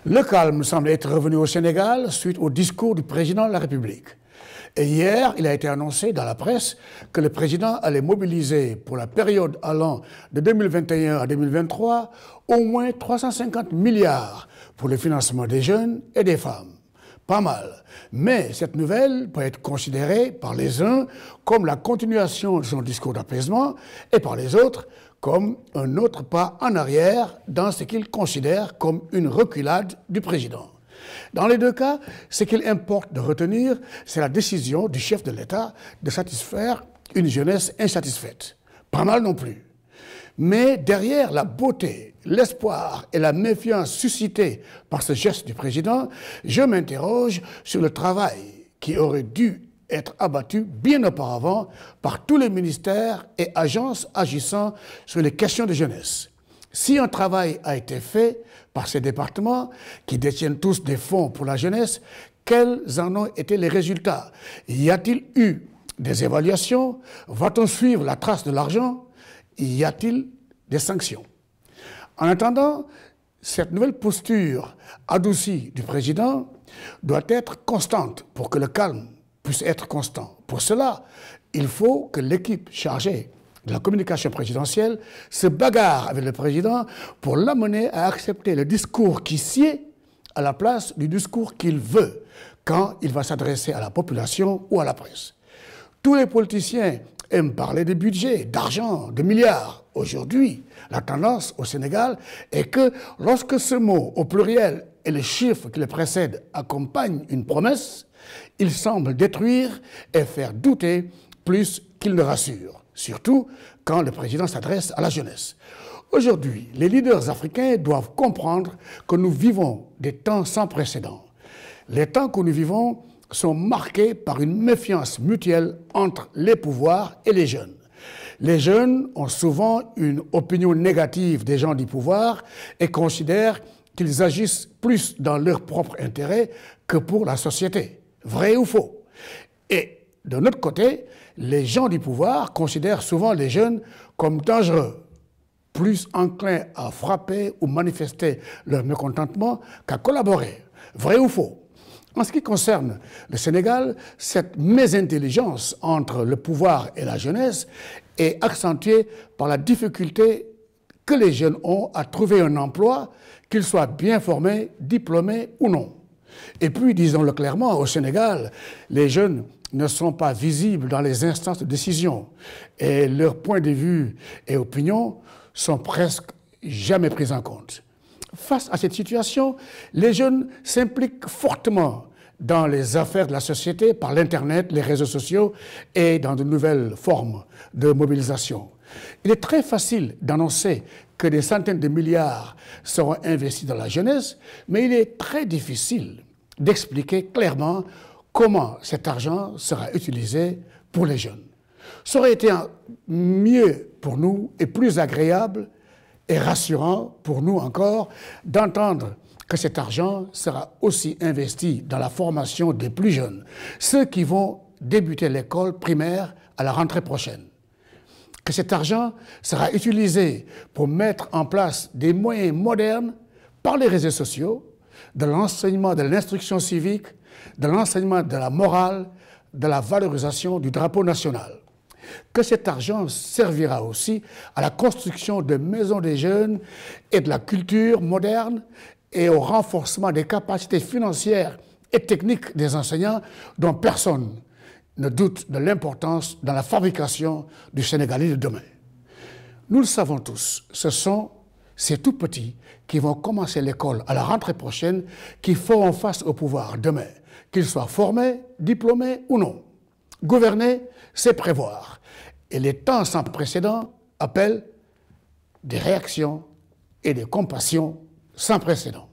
Le calme semble être revenu au Sénégal suite au discours du président de la République. Et hier, il a été annoncé dans la presse que le président allait mobiliser pour la période allant de 2021 à 2023 au moins 350 milliards pour le financement des jeunes et des femmes. Pas mal. Mais cette nouvelle peut être considérée par les uns comme la continuation de son discours d'apaisement et par les autres comme un autre pas en arrière dans ce qu'ils considèrent comme une reculade du président. Dans les deux cas, ce qu'il importe de retenir, c'est la décision du chef de l'État de satisfaire une jeunesse insatisfaite. Pas mal non plus. Mais derrière la beauté, l'espoir et la méfiance suscités par ce geste du président, je m'interroge sur le travail qui aurait dû être abattu bien auparavant par tous les ministères et agences agissant sur les questions de jeunesse. Si un travail a été fait par ces départements, qui détiennent tous des fonds pour la jeunesse, quels en ont été les résultats? Y a-t-il eu des évaluations? Va-t-on suivre la trace de l'argent? Y a-t-il des sanctions? En attendant, cette nouvelle posture adoucie du président doit être constante pour que le calme puisse être constant. Pour cela, il faut que l'équipe chargée de la communication présidentielle se bagarre avec le président pour l'amener à accepter le discours qui sied à la place du discours qu'il veut quand il va s'adresser à la population ou à la presse. Tous les politiciens aiment parler de budget, d'argent, de milliards. Aujourd'hui, la tendance au Sénégal est que lorsque ce mot au pluriel et les chiffres qui le précèdent accompagnent une promesse, il semble détruire et faire douter plus qu'il ne rassure, surtout quand le président s'adresse à la jeunesse. Aujourd'hui, les leaders africains doivent comprendre que nous vivons des temps sans précédent. Les temps que nous vivons sont marqués par une méfiance mutuelle entre les pouvoirs et les jeunes. Les jeunes ont souvent une opinion négative des gens du pouvoir et considèrent qu'ils agissent plus dans leur propre intérêt que pour la société. Vrai ou faux? Et de notre côté, les gens du pouvoir considèrent souvent les jeunes comme dangereux, plus enclins à frapper ou manifester leur mécontentement qu'à collaborer. Vrai ou faux? En ce qui concerne le Sénégal, cette mésintelligence entre le pouvoir et la jeunesse est accentuée par la difficulté que les jeunes ont à trouver un emploi, qu'ils soient bien formés, diplômés ou non. Et puis, disons-le clairement, au Sénégal, les jeunes ne sont pas visibles dans les instances de décision et leurs points de vue et opinions sont presque jamais pris en compte. Face à cette situation, les jeunes s'impliquent fortement dans les affaires de la société par l'Internet, les réseaux sociaux et dans de nouvelles formes de mobilisation. Il est très facile d'annoncer que des centaines de milliards seront investis dans la jeunesse, mais il est très difficile d'expliquer clairement comment cet argent sera utilisé pour les jeunes. Ça aurait été mieux pour nous et plus agréable et rassurant pour nous encore d'entendre que cet argent sera aussi investi dans la formation des plus jeunes, ceux qui vont débuter l'école primaire à la rentrée prochaine. Que cet argent sera utilisé pour mettre en place des moyens modernes par les réseaux sociaux, de l'enseignement de l'instruction civique, de l'enseignement de la morale, de la valorisation du drapeau national. Que cet argent servira aussi à la construction de maisons des jeunes et de la culture moderne et au renforcement des capacités financières et techniques des enseignants dont personne ne doute de l'importance dans la fabrication du Sénégalais de demain. Nous le savons tous, ce sont ces tout petits qui vont commencer l'école à la rentrée prochaine qui feront face au pouvoir demain, qu'ils soient formés, diplômés ou non. Gouverner, c'est prévoir. Et les temps sans précédent appellent des réactions et des compassions sans précédent.